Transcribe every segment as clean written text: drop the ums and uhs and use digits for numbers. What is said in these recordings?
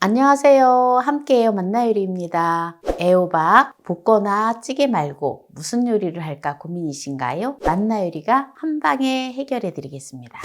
안녕하세요. 함께해요. 만나요리입니다. 애호박 볶거나 찌개 말고 무슨 요리를 할까 고민이신가요? 만나요리가 한방에 해결해 드리겠습니다.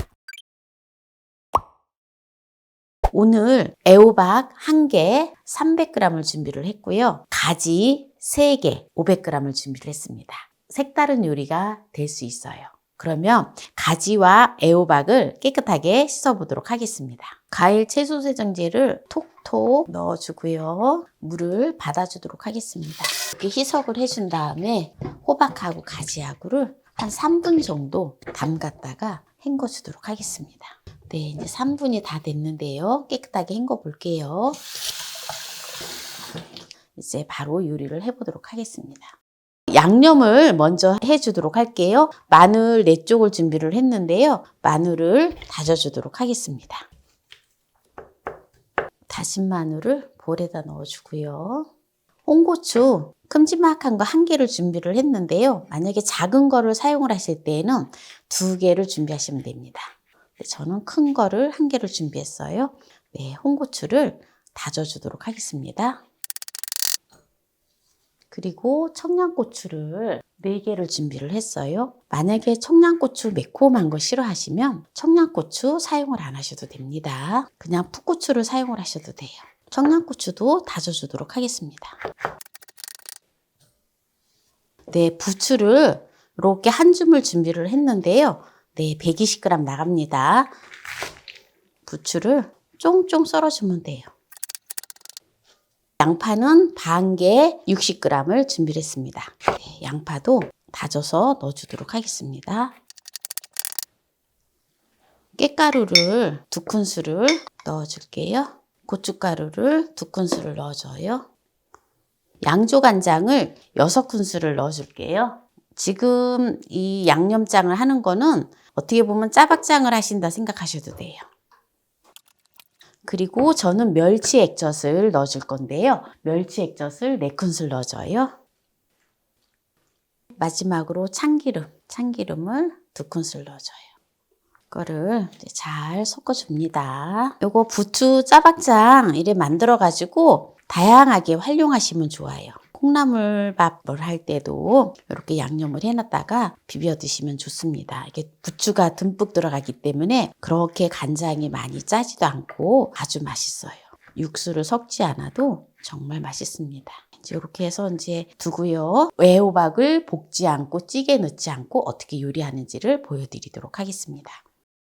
오늘 애호박 1개 300g을 준비를 했고요. 가지 3개 500g을 준비를 했습니다. 색다른 요리가 될 수 있어요. 그러면 가지와 애호박을 깨끗하게 씻어보도록 하겠습니다. 과일 채소 세정제를 톡톡 넣어주고요. 물을 받아주도록 하겠습니다. 이렇게 희석을 해준 다음에 호박하고 가지하고를 한 3분 정도 담갔다가 헹궈주도록 하겠습니다. 네, 이제 3분이 다 됐는데요. 깨끗하게 헹궈 볼게요. 이제 바로 요리를 해보도록 하겠습니다. 양념을 먼저 해주도록 할게요. 마늘 4쪽을 준비를 했는데요. 마늘을 다져주도록 하겠습니다. 다진 마늘을 볼에다 넣어주고요. 홍고추 큼지막한 거 1개를 준비를 했는데요. 만약에 작은 거를 사용을 하실 때에는 2개를 준비하시면 됩니다. 저는 큰 거를 1개를 준비했어요. 네, 홍고추를 다져주도록 하겠습니다. 그리고 청양고추를 4개를 준비를 했어요. 만약에 청양고추 매콤한 거 싫어하시면 청양고추 사용을 안 하셔도 됩니다. 그냥 풋고추를 사용을 하셔도 돼요. 청양고추도 다져주도록 하겠습니다. 네, 부추를 이렇게 한 줌을 준비를 했는데요. 네, 120g 나갑니다. 부추를 쫑쫑 썰어주면 돼요. 양파는 반개 60g을 준비를 했습니다. 네, 양파도 다져서 넣어주도록 하겠습니다. 깻가루를 2큰술을 넣어줄게요. 고춧가루를 2큰술을 넣어줘요. 양조간장을 6큰술을 넣어줄게요. 지금 이 양념장을 하는 거는 어떻게 보면 짜박장을 하신다 생각하셔도 돼요. 그리고 저는 멸치 액젓을 넣어줄 건데요. 멸치 액젓을 4큰술 넣어줘요. 마지막으로 참기름을 2큰술 넣어줘요. 이거를 잘 섞어줍니다. 요거 부추 짜박장 이래 만들어가지고 다양하게 활용하시면 좋아요. 콩나물밥을 할 때도 이렇게 양념을 해놨다가 비벼 드시면 좋습니다. 이게 부추가 듬뿍 들어가기 때문에 그렇게 간장이 많이 짜지도 않고 아주 맛있어요. 육수를 섞지 않아도 정말 맛있습니다. 이제 이렇게 해서 이제 두고요. 애호박을 볶지 않고 찌개 넣지 않고 어떻게 요리하는지를 보여드리도록 하겠습니다.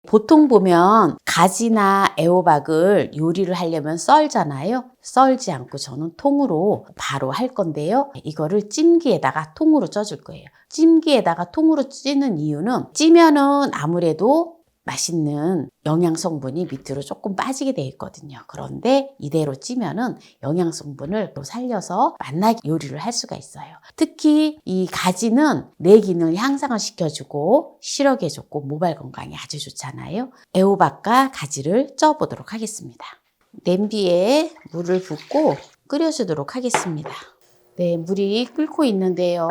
보통 보면 가지나 애호박을 요리를 하려면 썰잖아요. 썰지 않고 저는 통으로 바로 할 건데요. 이거를 찜기에다가 통으로 쪄줄 거예요. 찜기에다가 통으로 찌는 이유는 찌면은 아무래도 맛있는 영양 성분이 밑으로 조금 빠지게 돼 있거든요. 그런데 이대로 찌면은 영양 성분을 또 살려서 맛나게 요리를 할 수가 있어요. 특히 이 가지는 뇌 기능을 향상을 시켜주고 시력에 좋고 모발 건강에 아주 좋잖아요. 애호박과 가지를 쪄보도록 하겠습니다. 냄비에 물을 붓고 끓여주도록 하겠습니다. 네, 물이 끓고 있는데요.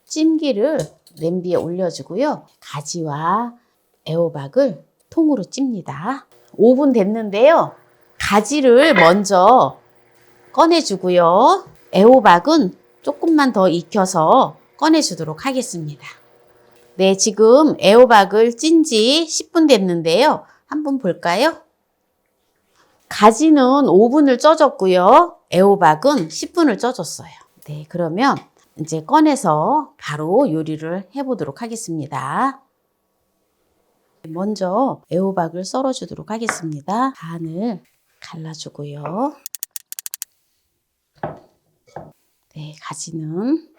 찜기를 냄비에 올려주고요. 가지와 애호박을 통으로 찝니다. 5분 됐는데요. 가지를 먼저 꺼내주고요. 애호박은 조금만 더 익혀서 꺼내주도록 하겠습니다. 네, 지금 애호박을 찐 지 10분 됐는데요. 한번 볼까요? 가지는 5분을 쪄줬고요. 애호박은 10분을 쪄줬어요. 네, 그러면 이제 꺼내서 바로 요리를 해보도록 하겠습니다. 먼저 애호박을 썰어주도록 하겠습니다. 반을 갈라주고요. 네, 가지는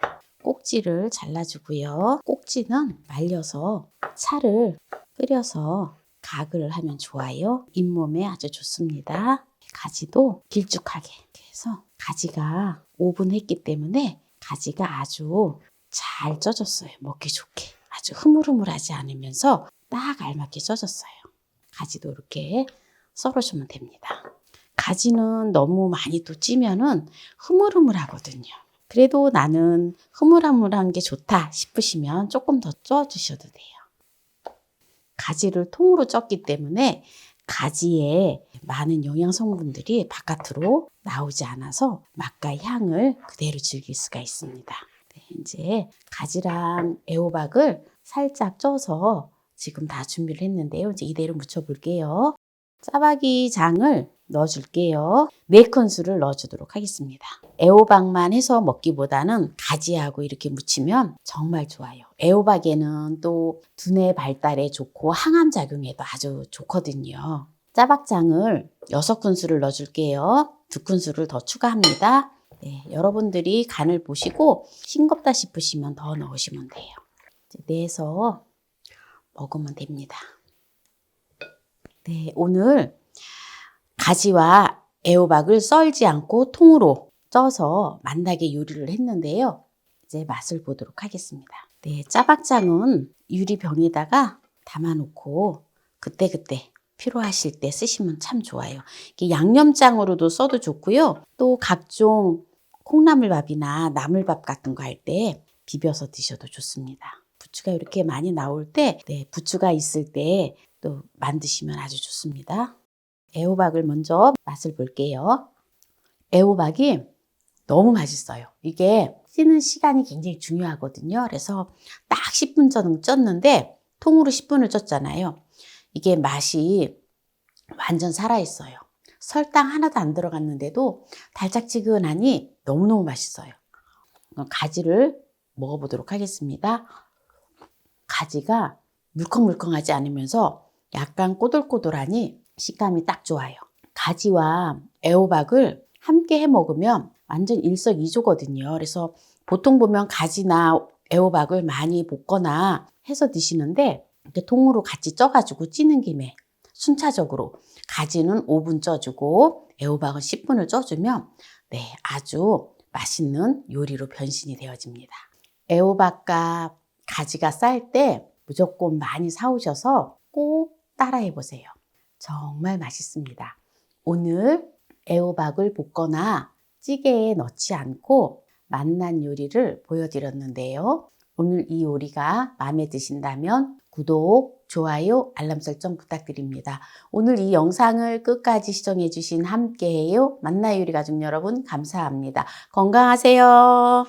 꼭지를 잘라주고요. 꼭지는 말려서 차를 끓여서 가글을 하면 좋아요. 잇몸에 아주 좋습니다. 가지도 길쭉하게 이렇게 해서 가지가 5분 했기 때문에 가지가 아주 잘 쪄졌어요. 먹기 좋게. 아주 흐물흐물하지 않으면서 딱 알맞게 쪄졌어요. 가지도 이렇게 썰어주면 됩니다. 가지는 너무 많이 또 찌면은 흐물흐물하거든요. 그래도 나는 흐물흐물한 게 좋다 싶으시면 조금 더 쪄주셔도 돼요. 가지를 통으로 쪘기 때문에 가지에 많은 영양 성분들이 바깥으로 나오지 않아서 맛과 향을 그대로 즐길 수가 있습니다. 네, 이제 가지랑 애호박을 살짝 쪄서 지금 다 준비를 했는데요. 이제 이대로 무쳐 볼게요. 짜파기 장을 넣어줄게요. 4큰술을 넣어주도록 하겠습니다. 애호박만 해서 먹기보다는 가지하고 이렇게 무치면 정말 좋아요. 애호박에는 또 두뇌 발달에 좋고 항암 작용에도 아주 좋거든요. 짜박장을 6큰술을 넣어줄게요. 2큰술을 더 추가합니다. 네, 여러분들이 간을 보시고 싱겁다 싶으시면 더 넣으시면 돼요. 이제 내서 먹으면 됩니다. 네, 오늘 가지와 애호박을 썰지 않고 통으로 쪄서 맛나게 요리를 했는데요. 이제 맛을 보도록 하겠습니다. 네, 짜박장은 유리병에다가 담아놓고 그때그때 필요하실 때 쓰시면 참 좋아요. 이게 양념장으로도 써도 좋고요. 또 각종 콩나물밥이나 나물밥 같은 거 할 때 비벼서 드셔도 좋습니다. 부추가 이렇게 많이 나올 때, 네, 부추가 있을 때 또 만드시면 아주 좋습니다. 애호박을 먼저 맛을 볼게요. 애호박이 너무 맛있어요. 이게 찌는 시간이 굉장히 중요하거든요. 그래서 딱 10분 정도 쪘는데 통으로 10분을 쪘잖아요. 이게 맛이 완전 살아있어요. 설탕 하나도 안 들어갔는데도 달짝지근하니 너무너무 맛있어요. 가지를 먹어보도록 하겠습니다. 가지가 물컹물컹하지 않으면서 약간 꼬들꼬들하니 식감이 딱 좋아요. 가지와 애호박을 함께 해 먹으면 완전 일석이조거든요. 그래서 보통 보면 가지나 애호박을 많이 볶거나 해서 드시는데 이렇게 통으로 같이 쪄가지고 찌는 김에 순차적으로 가지는 5분 쪄주고 애호박은 10분을 쪄주면 네, 아주 맛있는 요리로 변신이 되어집니다. 애호박과 가지가 쌀 때 무조건 많이 사오셔서 꼭 따라해 보세요. 정말 맛있습니다. 오늘 애호박을 볶거나 찌개에 넣지 않고 맛난 요리를 보여드렸는데요. 오늘 이 요리가 마음에 드신다면 구독, 좋아요, 알람 설정 부탁드립니다. 오늘 이 영상을 끝까지 시청해 주신 함께해요 만나 요리 가족 여러분 감사합니다. 건강하세요.